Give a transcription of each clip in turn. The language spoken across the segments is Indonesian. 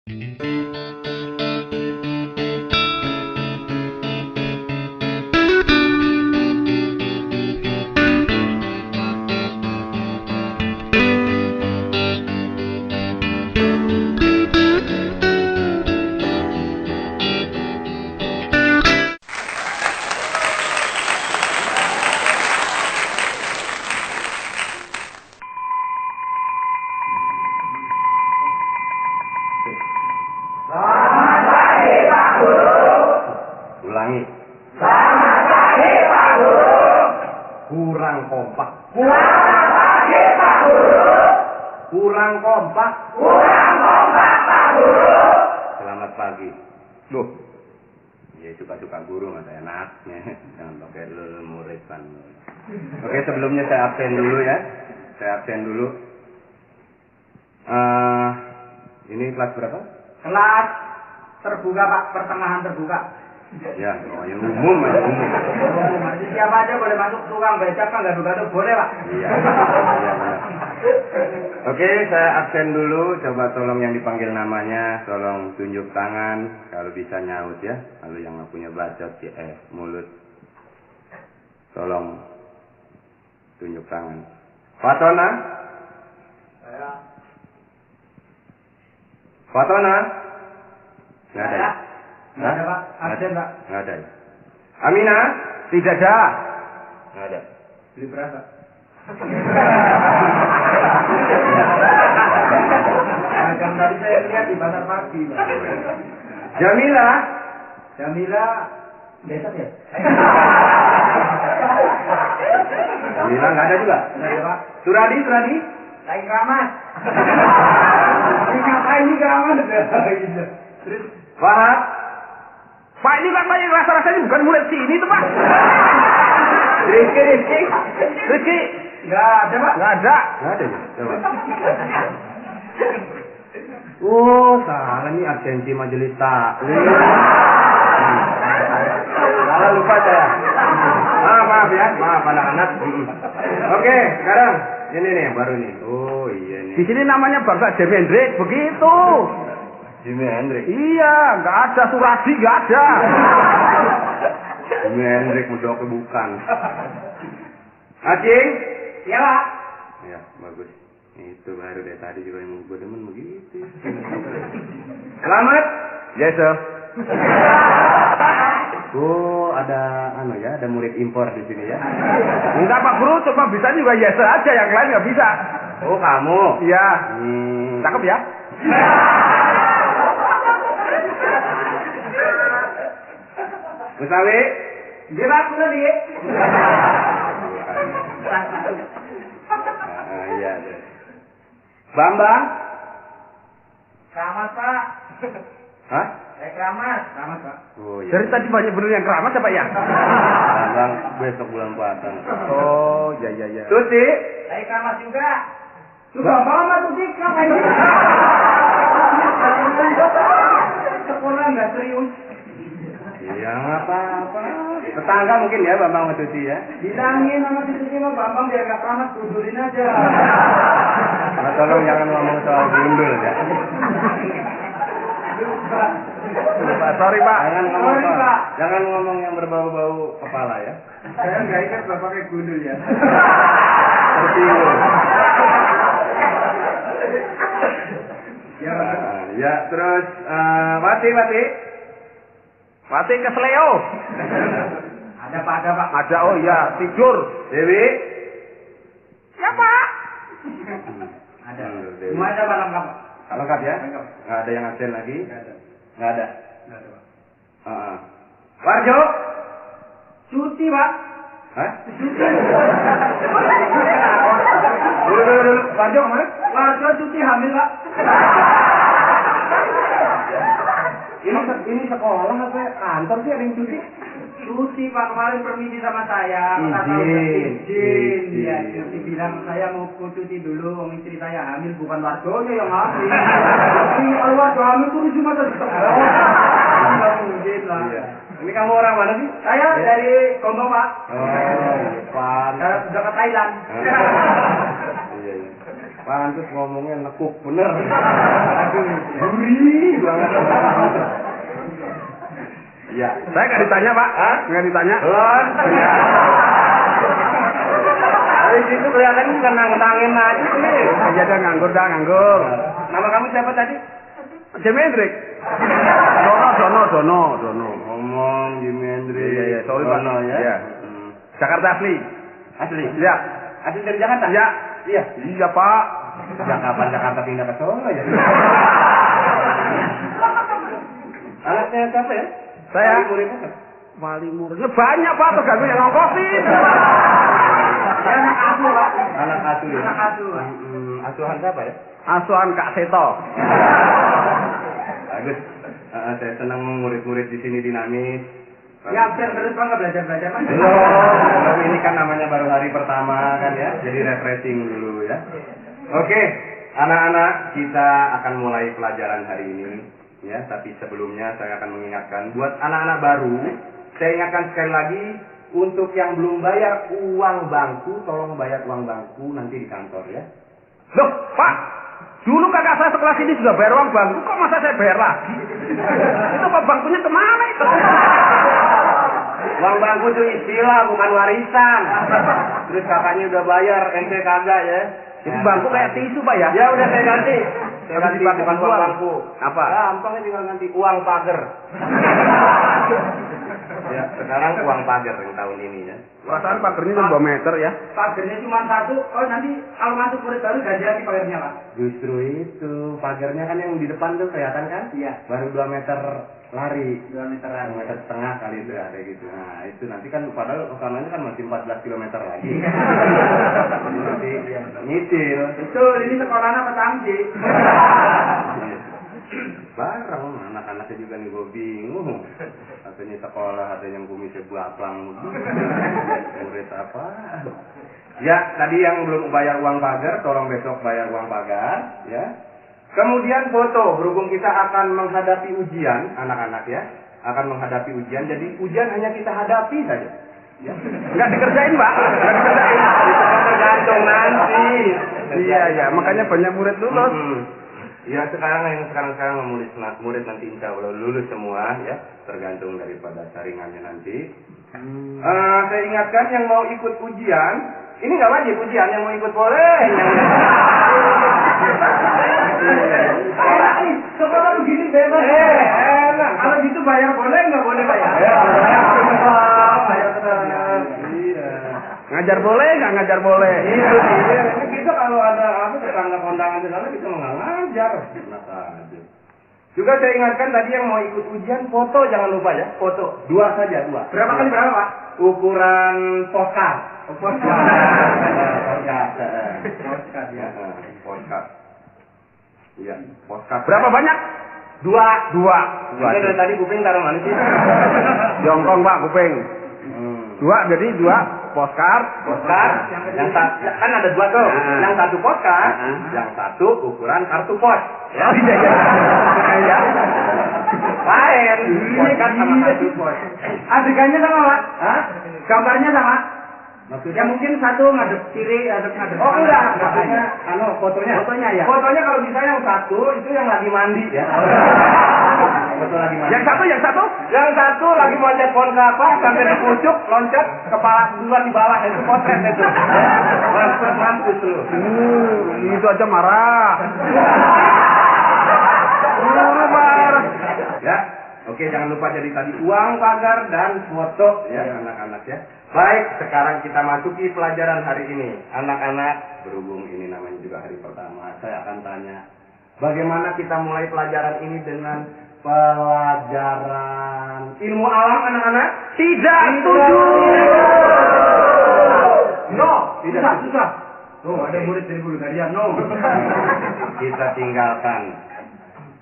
Ulangi. Selamat pagi Pak Guru. Kurang kompak. Selamat pagi Pak Guru. Kurang kompak. Kurang kompak Pak Guru. Selamat pagi. Loh. Ya suka-suka guru masa enaknya. Jangan pakai murid kan. Oke, sebelumnya saya absen dulu ya. Ini kelas berapa? Kelas terbuka Pak, pertengahan terbuka. Ya, yang umum. Jadi siapa aja boleh masuk, tukang becak kan gaduh-gaduh boleh Pak. Iya benar. Oke, saya absen dulu. Coba tolong yang dipanggil namanya, tolong tunjuk tangan. Kalau bisa nyaut ya. Kalau yang nggak punya bacot mulut, tolong tunjuk tangan. Fatona? Saya. Fatona? Nggak ada ya? Nggak ada Pak, absen Pak. Nggak ada ya? Amina? Tidak ada. Nggak ada. Beli beras Pak. Jam tadi saya lihat di pasar pagi Pak. Jamila? Jamila besok ya? Jamila nggak ada juga? Nggak ada Pak. Suradi? Lagi keramas. Ini ngapain nih keramas? Terus Fahad? Pak, ini kan banyak rasa-rasanya bukan murid sini tuh Pak. Rizky. nggak ada Pak. Nggak ada. Nggak ada ya? Coba. Oh, salah nih absensi majelis taklim. Salah lupa saya. Maaf ya, maaf anak-anak. Oke, sekarang ini nih baru nih. Oh iya nih. Di sini namanya Bapak Jimi Hendrik, begitu. Jimi Hendrik. Iya, nggak ada Suradi, nggak ada. Jimi Hendrik Mudoke bukan. Acing? Iya Pak. Ya, bagus. Itu baru dari tadi juga yang gue demen begitu. Selamat. Yes, sir. Oh, ada ada murid impor di sini ya. Enggak Pak Guru, cuma bisa juga yes sir aja, yang lain nggak bisa. Oh, kamu. Iya. Cakep ya? Musawi? Dia Pak Guru nih. Iya. Bambang? Keramas Pak. Hah? Keramas Pak. Oh iya. Dari tadi banyak bener yang keramas apa ya? Bambang besok bulan puasa. Oh, ya. Tuti? Saya keramas juga. Lu Bambang sama Tuti ngapain? Sekolah nggak serius. Iya, nggak apa-apa. Tetangga mungkin ya Bambang sama Tuti ya. Bilangin sama Tuti sama Bambang biar nggak keramas, gundulin aja. Nah, tolong jangan ngomong soal gundul ya. Sorry Pak. Jangan ngomong yang berbau-bau kepala ya. Saya nggak ingat Bapak kayak gundul ya. Seperti itu. Ya, terus mati. Mati ke Seleo. Ada Pak. Ada, oh iya, tidur. Dewi? Ya Pak. Ada. Dewi. Semua ada Pak lengkap. Lengkap ya? Lengkap. Nggak ada yang absen lagi? Nggak ada. Pak. Warjo? Cuti Pak. Hah? Dulu. Warjo kemana? Warga cuti hamil Pak. Ini sekolah apa kantor sih ada yang cuti? Cuti Pak, kemarin permisi sama saya. Izin. Iya, cuti bilang saya mau cuti dulu. Istri saya hamil, bukan warganya yang hamil. Jadi kalau warga hamil itu cuma sekolah. Nggak mungkin lah. Iya. Ini kamu orang mana sih? Saya dari Gombong Pak. Oh, Jepang. Sudah ke Thailand. Iya. Pantes ngomongnya nekuk bener. Aduh, gurih banget. Iya. Saya nggak ditanya Pak. Hah? Nggak ditanya. Belum. Dari situ kelihatan bukan nangin aja sih. Iya dah nganggur nganggur. Nama kamu siapa tadi? Jimi Hendrix. Dono. Ngomong Jimi Hendrix. Iya, sorry Pak. Dono ya. Iya. Jakarta asli. Asli? Iya. Asli dari Jakarta? Iya. Iya. Iya Pak. Sejak kapan Jakarta pindah ke Solo ya? Anaknya siapa ya? Saya. Murid-murid. Wali muridnya banyak Pak, tergantung yang ngongkosin. Anak asuh, Pak. Anak asuh ya? Anak asuh, Pak. Asuhan siapa ya? Asuhan Kak Seto. Bagus. Saya senang murid-murid di sini dinamis. Ya, biar terus Pak, nggak belajar-belajar, Pak. Belum, ini kan namanya baru hari pertama kan ya, jadi refreshing dulu ya. Oke, anak-anak, kita akan mulai pelajaran hari ini ya. Tapi sebelumnya saya akan mengingatkan buat anak-anak baru, saya ingatkan sekali lagi untuk yang belum bayar uang bangku, tolong bayar uang bangku nanti di kantor ya. Loh Pak, dulu kakak saya sekelas ini sudah bayar uang bangku, kok masa saya bayar lagi? Itu Pak bangkunya kemana itu? Uang bangku itu istilah, bukan warisan. Terus kakaknya udah bayar, ente kagak ya. Itu bangku kayak tisu Pak ya? Ya udah saya ganti. Saya ganti dipakai bukan uang uang. bangku. Apa? Gampangnya tinggal ganti uang pagar. Ya, sekarang uang pagar yang tahun ini ya. Perasaan pagernya kan 2 meter ya? Pagernya cuma satu. Oh, nanti kalau masuk murid baru ganti lagi pagernya, Pak. Justru itu, pagarnya kan yang di depan tuh kelihatan kan? Iya. Baru 2 meter lari. 2 meteran. 1,5 meter kali itu ada gitu. Nah, itu nanti kan padahal kesananya kan masih 14 km lagi. Nanti nyicil. Betul, ini sekolahnya petanggi. Bareng anak-anaknya juga nih gue bingung. Katanya sekolah ada yang kumisnya belakang. Murid apa? Ya, tadi yang belum bayar uang pagar, tolong besok bayar uang pagar, ya. Kemudian foto, berhubung kita akan menghadapi ujian, anak-anak ya, akan menghadapi ujian. Jadi ujian hanya kita hadapi saja. Ya. Nggak dikerjain Pak? Nggak dikerjain. Itu tergantung nanti. Iya, makanya banyak murid lulus. Ya sekarang murid nanti insya Allah lulus semua ya, tergantung daripada saringannya nanti. Saya ingatkan yang mau ikut ujian, ini nggak wajib ujian, yang mau ikut boleh. Sekolah begini bebas. Enak. Kalau gitu bayar boleh nggak boleh bayar? Bayar tenang. Iya. Ngajar boleh, nggak ngajar boleh. Itu dia. Kita kalau ada apa tetangga kondangan di sana kita nggak ngajar. Enak aja. Juga saya ingatkan tadi yang mau ikut ujian foto jangan lupa ya, foto 2 saja 2. Berapa kali berapa, Pak? Ukuran postcard. Postcard. Postcard ya. Postcard. Iya, postcard. Berapa banyak? 2. Dua. Dari tadi kuping taruh mana sih? Jongkong Pak, kuping. 2 jadi 2 postcard. Yang kan ada 2 tuh. Yang satu postcard, yang satu ukuran kartu pos. Ya. Ya. Lain. Postcard sama kartu pos. Adegannya sama, Pak? Hah? Gambarnya sama? Maksudnya? Ya mungkin satu ngadep kiri, ngadep Oh kanan. enggak, maksudnya fotonya. Fotonya ya. Fotonya kalau bisa yang satu itu yang lagi mandi ya. Foto lagi mandi. Yang satu. Yang satu lagi loncat pohon kelapa sampai di pucuk, loncat kepala duluan di bawah, itu potret itu. Mampus lu. Itu aja marah. Marah. Ya. Oke, jangan lupa jadi tadi uang pagar dan foto ya anak-anak ya. Baik, sekarang kita masuki pelajaran hari ini. Anak-anak, berhubung ini namanya juga hari pertama, saya akan tanya, bagaimana kita mulai pelajaran ini dengan pelajaran ilmu alam anak-anak? Tidak setuju. No, tidak Susah. Oh, ada murid dari Bulgaria. No. Kita tinggalkan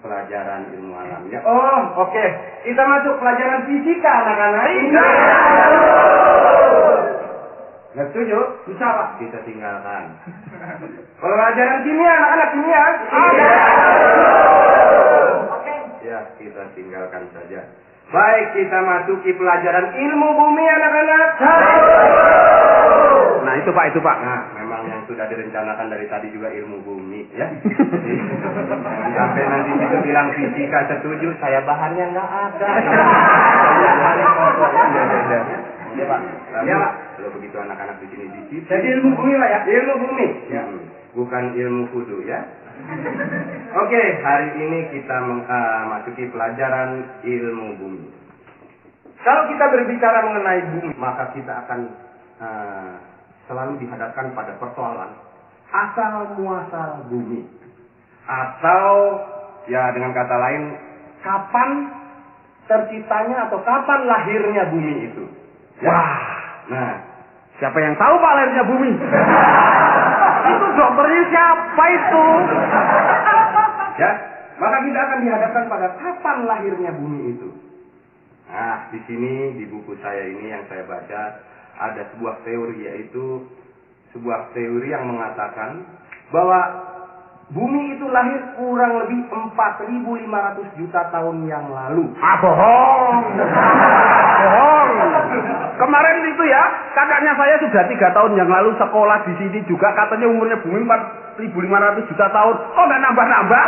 pelajaran ilmu alam ya. Oh, oke. Kita masuk pelajaran fisika anak-anak. Nggak setuju? Susah, Pak. Kita tinggalkan. Pelajaran kimia anak-anak, kimia. Ya, kita tinggalkan saja. Baik, kita masuki pelajaran ilmu bumi anak-anak. Nah itu Pak. Nah, memang yang yang sudah direncanakan dari tadi juga ilmu bumi, ya. Jadi, sampai nanti itu bilang fisika setuju, saya bahannya nggak ada. Ya Pak. Ya Pak. Kalau begitu anak-anak di sini disiplin. Jadi ilmu bumi Pak ya? Ilmu bumi. Ya. Bukan ilmu kudu ya. Oke, hari ini kita masuki pelajaran ilmu bumi. Kalau kita berbicara mengenai bumi, maka kita akan selalu dihadapkan pada persoalan asal muasal bumi. Atau ya dengan kata lain, kapan terciptanya atau kapan lahirnya bumi itu. Ya. Wah, Nah, siapa yang tahu Pak lahirnya bumi? Itu dokternya siapa itu? ya, maka kita akan dihadapkan pada kapan lahirnya bumi itu. Nah, di sini di buku saya ini yang saya baca ada sebuah teori, yaitu sebuah teori yang mengatakan bahwa bumi itu lahir kurang lebih 4.500 juta tahun yang lalu. Ah, bohong. Bohong. Kemarin itu ya, kakaknya saya sudah 3 tahun yang lalu sekolah di sini juga, katanya umurnya bumi 4.500 juta tahun. Oh, nggak nambah-nambah.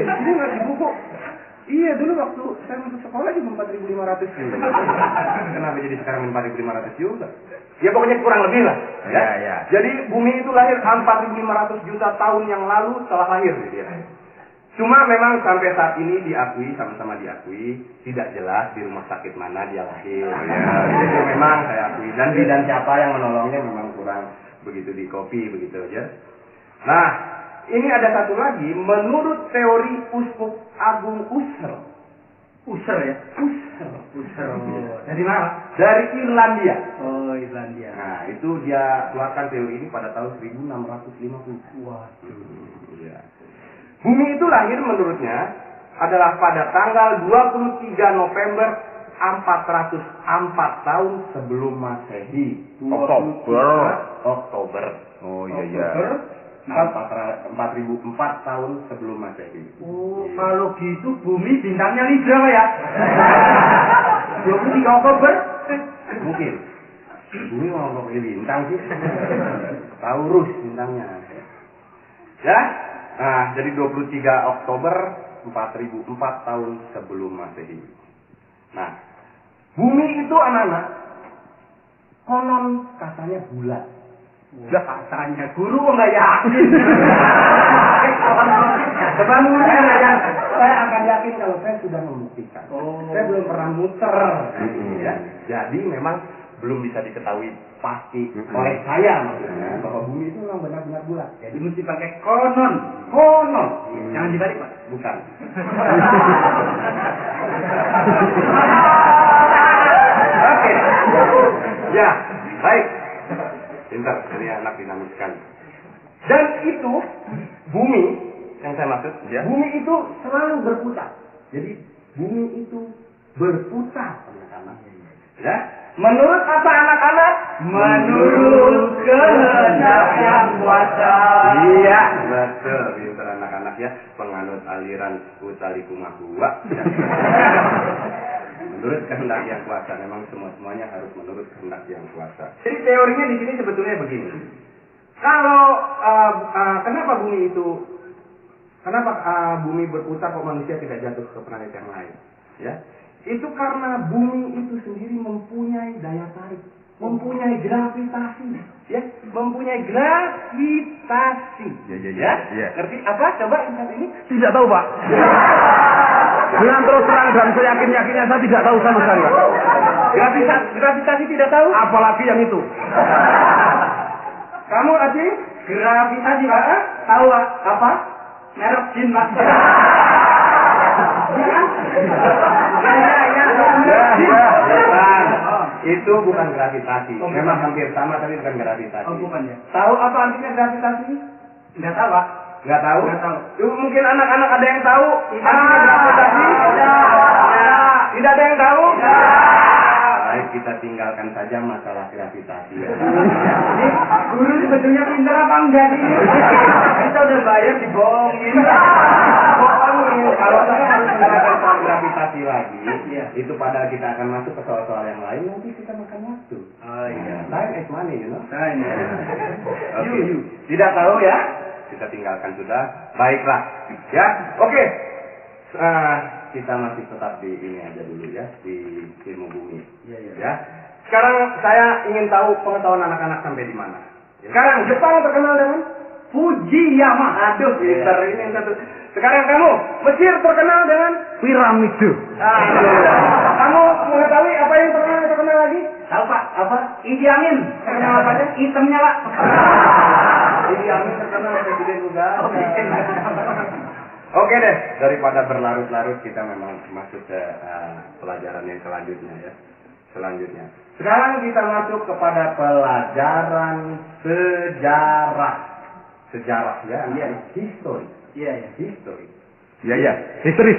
Ini nggak di buku. Iya, dulu waktu saya masuk sekolah cuma 4.500 juga. Kenapa jadi sekarang 4.500 juga? Ya pokoknya kurang lebih lah. Ya. Jadi bumi itu lahir 4.500 juta tahun yang lalu setelah lahir gitu ya. Cuma memang sampai saat ini diakui, sama-sama diakui, tidak jelas di rumah sakit mana dia lahir. Ya, itu memang saya akui. Dan bidan siapa yang menolongnya memang kurang begitu di copy begitu aja. Nah, ini ada satu lagi, menurut teori Uskup Agung Husserl. Husserl ya? Husserl. Dari mana? Dari Irlandia. Oh, Irlandia. Nah, itu dia keluarkan teori ini pada tahun 1650. Wah. Iya. Bumi itu lahir menurutnya adalah pada tanggal 23 November 404 tahun sebelum Masehi. Oktober. Oh iya. 4004 tahun sebelum Masehi. Oh, kalau gitu bumi bintangnya Libra Pak ya? 23 Oktober? Mungkin. Bumi mau pakai bintang sih. Taurus bintangnya. Ya. Nah, jadi 23 Oktober 4004 tahun sebelum Masehi. Nah, bumi itu anak-anak konon katanya bulat. Udah katanya guru nggak yakin. Coba saya akan yakin kalau saya sudah membuktikan. Oh. Saya belum pernah muter. Ya. Jadi memang belum bisa diketahui pasti oleh saya maksudnya bahwa bumi itu memang benar-benar bulat. Jadi mesti pakai konon. Konon. Jangan dibalik Pak. Bukan. Oke. Ya, baik. Pintar, jadi anak dinamis sekali. Dan itu bumi yang saya maksud, ya. Bumi itu selalu berputar. Jadi bumi itu berputar, anak-anak. Ya. Menurut apa anak-anak? Menurut kehendak yang kuasa. Iya, betul. Pintar anak-anak ya, penganut aliran Utalikumahua. Ya. Menurut kehendak yang kuasa, memang semuanya harus menurut kehendak yang kuasa. Jadi teorinya di sini sebetulnya begini. Kalau kenapa bumi berputar kok manusia tidak jatuh ke planet yang lain? Ya, itu karena bumi itu sendiri mempunyai daya tarik, mempunyai gravitasi, ya, mempunyai gravitasi. Ya. Ngerti apa? Coba ingat ini. Tidak tahu Pak. Dengan terus terang dan seyakin-yakinnya saya tidak tahu sama sekali Pak. Gravitasi tidak tahu? Apalagi yang itu. Kamu Adi? Gravitasi Pak? Tahu Pak? Apa? Merek jin Pak. Bukan. Itu bukan gravitasi. Memang hampir sama tapi bukan gravitasi. Oh, bukan ya. Tahu apa artinya gravitasi? Enggak tahu Pak. Nggak tahu? Nggak tahu. Mungkin anak-anak ada yang tahu artinya Tidak. gravitasi? Tidak. Tidak ada yang tahu? Tidak. Baik, kita tinggalkan saja masalah gravitasi. Ini guru sebetulnya pintar apa enggak nih? Kita udah bayar dibohongin. Kalau saya harus menerangkan soal gravitasi presentasi lagi, Iya. itu padahal kita akan masuk ke soal-soal yang lain, nanti kita makan waktu. Oh iya. Time is money, you know. Nah, ini. Oke. Tidak tahu ya? Kita tinggalkan sudah. Baiklah. Ya, oke. Kita masih tetap di ini aja dulu ya, di ilmu bumi. Iya, iya. Ya. Sekarang saya ingin tahu pengetahuan anak-anak sampai di mana. Sekarang Jepang terkenal dengan Fujiyama. aduh, pinter ini yang satu. Sekarang kamu, Mesir terkenal dengan Piramida. kamu mengetahui apa yang terkenal lagi? Tahu Pak? Apa? Idi Amin. Terkenal apanya? Hitamnya Pak. Idi Amin terkenal presiden juga. Oke deh, daripada berlarut-larut kita memang masuk ke pelajaran yang selanjutnya ya. Sekarang kita masuk kepada pelajaran sejarah. Sejarah ya, history. Iya, iya. History. Iya. Historis.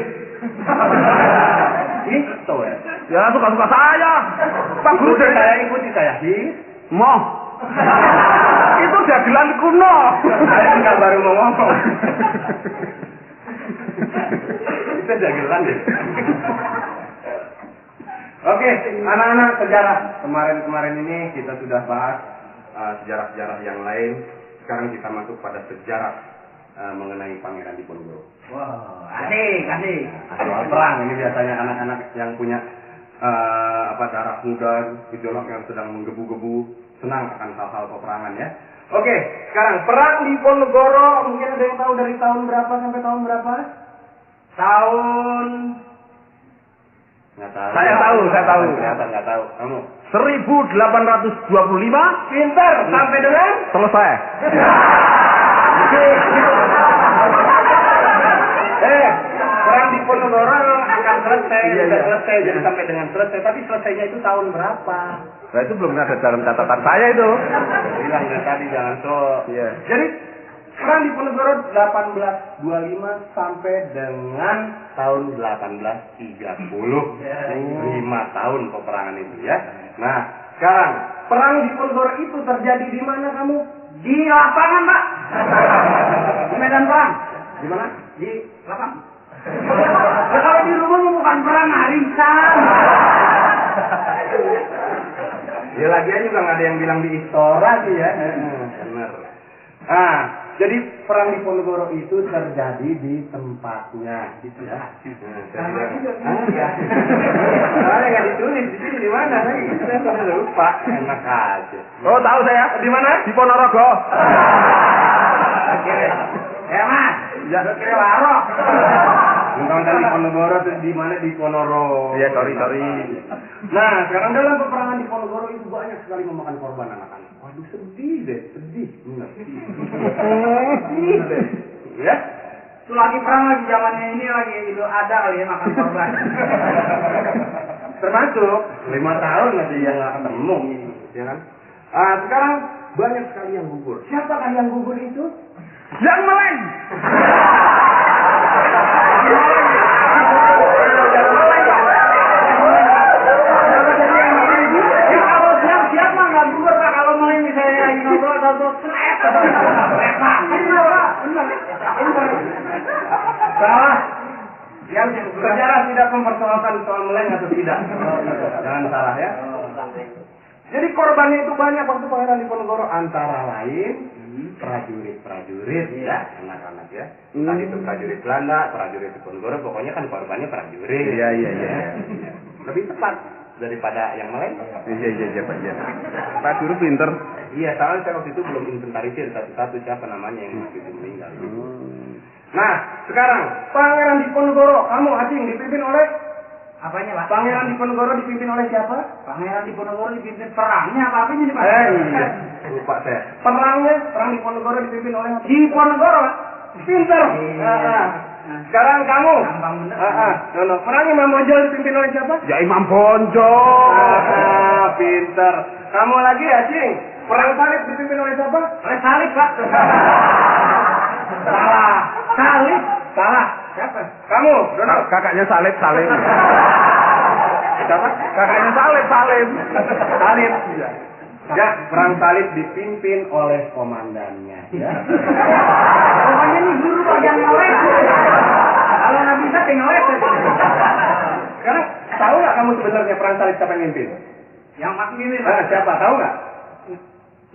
History. Ya suka-suka saya. Pak Guru Ikuti dari saya, ikuti saya. Moh. Itu jagelan kuno. Saya enggak baru mau ngomong. Kita jagelan deh. Oke, anak-anak sejarah. Kemarin ini kita sudah bahas sejarah-sejarah yang lain. Sekarang kita masuk pada sejarah mengenai Pangeran Diponegoro. Wow, asik. Soal perang ini biasanya anak-anak yang punya darah muda, gejolak yang sedang menggebu-gebu, senang akan hal-hal peperangan ya. Oke, sekarang perang Diponegoro mungkin ada yang tahu dari tahun berapa sampai tahun berapa? Tahun nggak tahu. Saya tahu. Ternyata nggak tahu. Kamu 1825 pintar sampai dengan selesai. perang Diponegoro akan selesai, Iya. selesai jadi sampai dengan selesai. Tapi selesainya itu tahun berapa? Nah itu belum ada dalam catatan saya itu. Bilang dari tadi jangan sok. Iya. Jadi perang Diponegoro 1825 sampai dengan tahun 1830. 5 tahun peperangan itu ya. Nah, sekarang perang Diponegoro itu terjadi di mana kamu? Di lapangan Pak. Di medan perang. Di mana? Di lapangan. Ya, kalau di rumah bukan perang arisan. Ya lagian juga nggak ada yang bilang di Istora sih ya. Benar. Jadi perang Diponegoro itu terjadi di tempatnya, gitu ya. Soalnya nggak ditulis di sini di mana lagi? Saya sudah lupa. Enak aja. Oh tahu saya. Di mana? Di Ponorogo. Ya Mas. Ya, kira warok. Bukan dari Diponegoro terus di mana di Ponorogo. Iya, sorry. Nah, sekarang dalam peperangan Diponegoro itu banyak sekali memakan korban anak-anak. Waduh, sedih deh. Benar. Sedih deh. Ya? Itu lagi perang lagi zamannya ini lagi itu ada kali ya makan korban. Termasuk 5 tahun masih yang nggak ketemu, ya kan? Sekarang banyak sekali yang gugur. Siapakah yang gugur itu? Yang meleng. Ya kalau siap mah nggak gugur Pak, kalau meleng misalnya lagi ngobrol atau snap. Salah. Yang sejarah tidak mempersoalkan soal meleng atau tidak. Jangan salah ya. Jadi korbannya itu banyak waktu Pangeran Diponegoro, antara lain prajurit ya, anak-anak ya. Tadi itu prajurit Belanda, prajurit Diponegoro, pokoknya kan korbannya prajurit. Iya. Lebih tepat daripada yang lain. Iya Pak. Pak Guru pinter. Iya, soalnya saya waktu itu belum inventarisir satu-satu siapa namanya yang waktu itu meninggal. Nah, sekarang Pangeran Diponegoro, kamu Acing dipimpin oleh Apanya Pak? Pangeran Diponegoro dipimpin oleh siapa? Pangeran Diponegoro dipimpin perangnya apa-apanya nih Pak? Iya, lupa saya. Perang Diponegoro dipimpin oleh Diponegoro Pak? pinter. Sekarang kamu. Gampang bener. Perang Imam Bonjol dipimpin oleh siapa? Ya Imam Bonjol. Pinter. Kamu lagi Acing. Perang Salib dipimpin oleh siapa? Oleh Salib Pak. Salah. Salib? Salah. Siapa? Kamu, Donald. Kakaknya Salib. Siapa? Kakaknya Salib. Salib. Ya, perang Salib dipimpin oleh komandannya. Ya. Pokoknya nih guru bagian ngeles. Kalau nggak bisa tinggal ngeles. kamu sebenarnya perang salib siapa yang mimpin? Yang Mas mimpin. Siapa? Tahu nggak?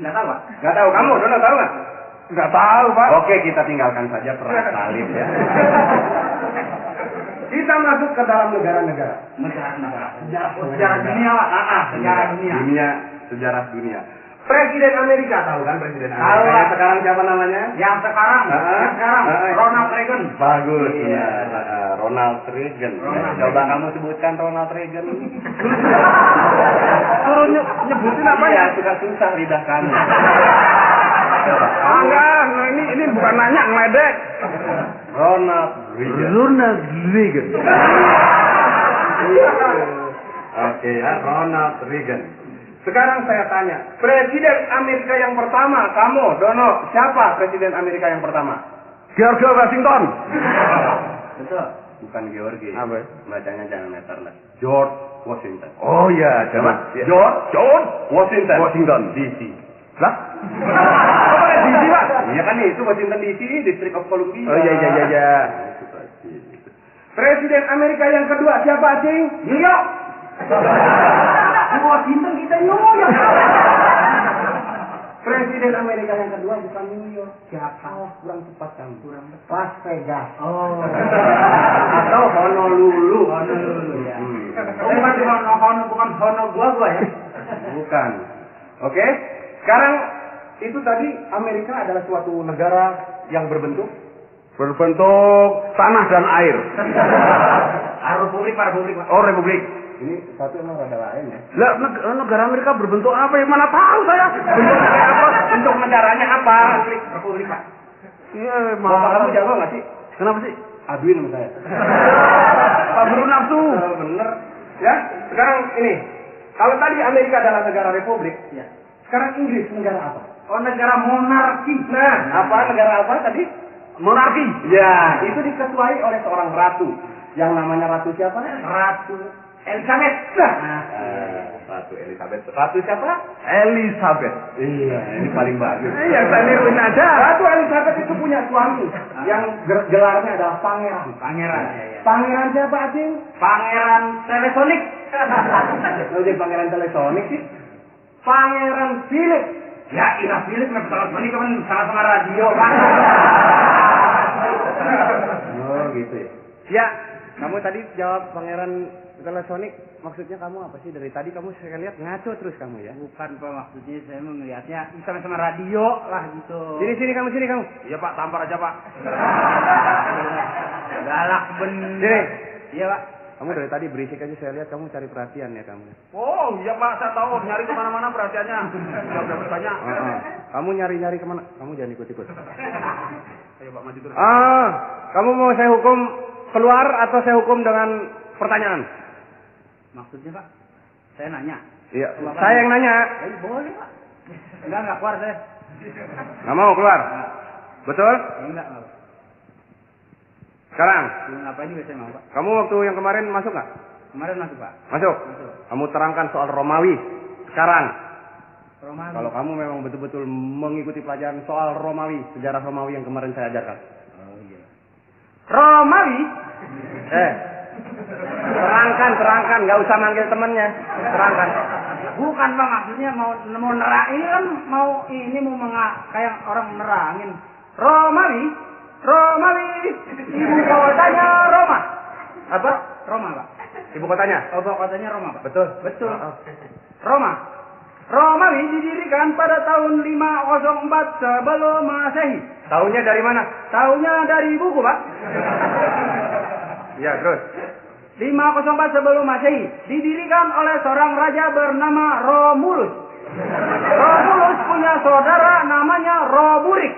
Nggak tahu, Pak. Nggak tahu. Kamu, Dono, tahu nggak? Nggak tahu, Pak. Oke, kita tinggalkan saja perang salib ya. Kita masuk ke dalam negara-negara. Sejarah dunia, Pak. Sejarah dunia. Sejarah dunia. Presiden Amerika tahu kan presiden Amerika? Tahu, Pak. Sekarang siapa namanya? Yang sekarang Ronald Reagan. Bagus. Iya. Ronald Reagan. Coba kamu sebutkan Ronald Reagan. Suruh nyebutin apa ya? Suka susah lidah kamu. Enggak, ini bukan nanya, ngeledek. Ronald Reagan. Ronald Reagan. Oke ya, Ronald Reagan. Sekarang saya tanya, Presiden Amerika yang pertama, kamu, Dono, siapa Presiden Amerika yang pertama? George Washington. Betul. Bukan George. Apa? Bacanya jangan meterless. George Washington. Oh iya, Coba. Ya. George Washington. Washington DC. Lah? Apa ya DC, Pak? Iya kan itu Washington DC, District of Columbia. Oh iya. Presiden Amerika yang kedua siapa, Cing? New York. Washington kita New York. Presiden Amerika yang kedua bukan New York. Siapa? Kurang tepat kamu. Las Vegas. Oh. Atau Honolulu. Ya. Bukan Hono gua ya. Bukan. Oke. Sekarang itu tadi Amerika adalah suatu negara yang berbentuk tanah dan air. Republik, Pak. Oh, republik. ini satu emang rada lain ya. Lah, negara Amerika berbentuk apa? Yang mana tahu saya? Bentuknya kayak apa? Bentuk negaranya apa? Republik, Pak. Iya, Bapak kamu jago nggak sih? Kenapa sih? Aduin sama saya. Pak Buru nafsu. Bener. Ya. Sekarang ini, kalau tadi Amerika adalah negara republik, Ya. sekarang Inggris negara apa? Oh, negara monarki. Nah, negara apa tadi? Monarki. Ya, itu diketuai oleh seorang ratu. Yang namanya ratu siapa? Ratu Elizabeth. Ratu Elizabeth. Ratu siapa? Elizabeth. Iya, ini paling bagus. Iya, saya niruin aja. Ratu Elizabeth itu punya suami yang gelarnya adalah pangeran. Pangeran. Pangeran siapa, Acing? Pangeran Telesonik. Kalau jadi pangeran telesonik sih? Pangeran Philip. Ya, iya Philip nggak telesonik kan sama-sama radio, Pak. Oh, gitu ya. Ya, kamu tadi jawab pangeran telesonik, maksudnya kamu apa sih? Dari tadi kamu saya lihat ngaco terus kamu ya. Bukan, Pak, maksudnya saya mau ngelihatnya sama-sama radio lah gitu. Sini kamu. Iya, Pak, tampar aja, Pak. Galak bener. Sini. Iya, Pak. Kamu dari tadi berisik aja, saya lihat kamu cari perhatian ya kamu. Oh, iya, Pak, saya tahu nyari kemana-mana perhatiannya. Udah dapat banyak. Kamu nyari kemana? Kamu jangan ikut-ikut. Ayo, Pak, maju terus. Kamu mau saya hukum keluar atau saya hukum dengan pertanyaan? Maksudnya, Pak, saya nanya. Iya, saya yang nanya. Boleh, Pak. Enggak keluar saya. Nggak mau keluar? Betul? Enggak. Sekarang, Ngapain juga saya mau, Pak. kamu waktu yang kemarin masuk nggak? Kemarin masuk, Pak. Masuk. Kamu terangkan soal Romawi. Sekarang, Romawi. kalau kamu memang betul-betul mengikuti pelajaran soal Romawi, sejarah Romawi yang kemarin saya ajarkan. Oh iya. Romawi? Terangkan, nggak usah manggil temennya. Terangkan. Bukan, Pak, maksudnya mau nerang ini kan mau kayak orang nerangin. Romawi, ibu kotanya Roma. Apa? Roma, Pak. Ibu kotanya? Ibu kotanya Roma, Pak. Betul. Roma. Romawi didirikan pada tahun 504 sebelum Masehi. Tahunnya dari mana? Tahunnya dari buku, Pak. Ya, terus. 504 sebelum Masehi didirikan oleh seorang raja bernama Romulus. Romulus punya saudara namanya Roburik.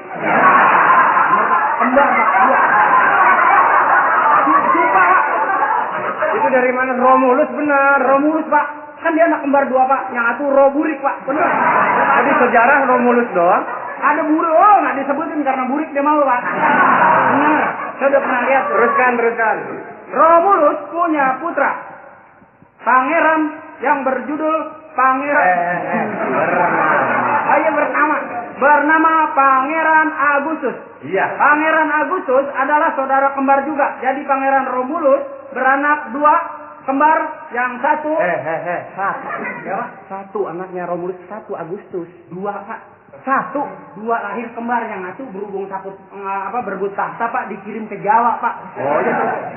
Kembar, Pak. Sumpah, Pak. Itu dari mana? Romulus benar. Romulus, Pak. Kan dia anak kembar dua, Pak. Yang satu Roburik, Pak. Benar. Jadi sejarah Romulus doang. Ada burik, nggak disebutin karena burik dia mau, Pak. Benar. Saya udah pernah lihat. Teruskan. Romulus punya putra, pangeran yang berjudul bernama Pangeran Agustus. Iya. Pangeran Agustus adalah saudara kembar juga. Jadi Pangeran Romulus beranak dua kembar yang satu. Satu. Ya, satu anaknya Romulus, 1 Agustus. 2 Pak. 1. 2 lahir kembar, yang satu berhubung takut berebut tahta Pak, dikirim ke Jawa Pak. Oh ya,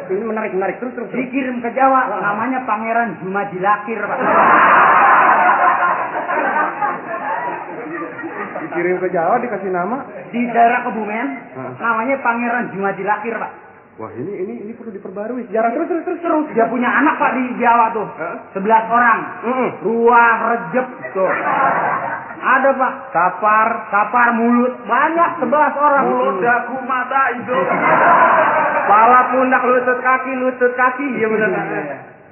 ini menarik. Terus. Dikirim ke Jawa, namanya Pangeran Jumajilakir Pak. Dikirim ke Jawa dikasih nama Di daerah Kebumen, namanya Pangeran Jumajilakir Pak. wah ini perlu diperbarui sejarah terus. Dia punya anak Pak di Jawa tuh, 11 orang. Ruah, Rejep tuh. Ada Pak, Sapar, Mulut, banyak 11 orang. mulut, dagu, mata itu kepala, pundak, lutut kaki. Iya benar.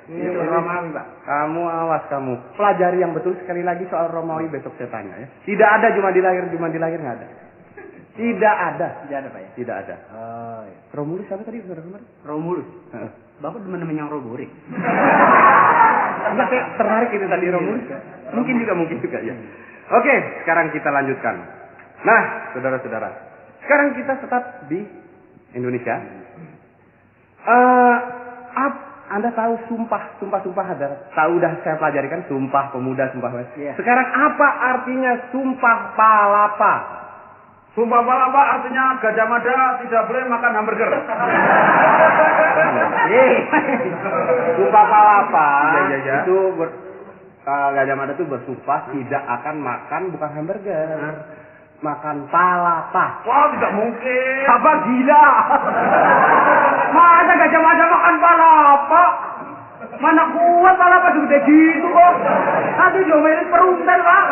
Ini Romawi Pak. Kamu awas kamu. Pelajari yang betul sekali lagi soal Romawi besok saya tanya ya. Tidak ada cuma di lahir nggak ada. Tidak ada Pak ya. Tidak ada. Oh, iya. Romulus siapa tadi saudara kemarin? Romulus. Bapak teman-teman yang Roborik. Enggak, saya tertarik ini tadi Romulus. Mungkin juga ya. Oke, sekarang kita lanjutkan. Nah, saudara-saudara, sekarang kita tetap di Indonesia. Anda tahu sumpah ada. Tahu udah saya pelajari kan Sumpah Pemuda, Sumpah. Yeah. Sekarang apa artinya Sumpah Palapa? Sumpah Palapa artinya Gajah Mada tidak boleh makan hamburger. Sumpah Palapa Iya. itu Gajah Mada itu bersumpah tidak akan makan bukan hamburger, makan palapa. Wah, tidak mungkin. Apa gila? Masa Gajah Mada makan palapa? Mana kuat palapa segede gitu kok. Nanti diomelin perunten Pak.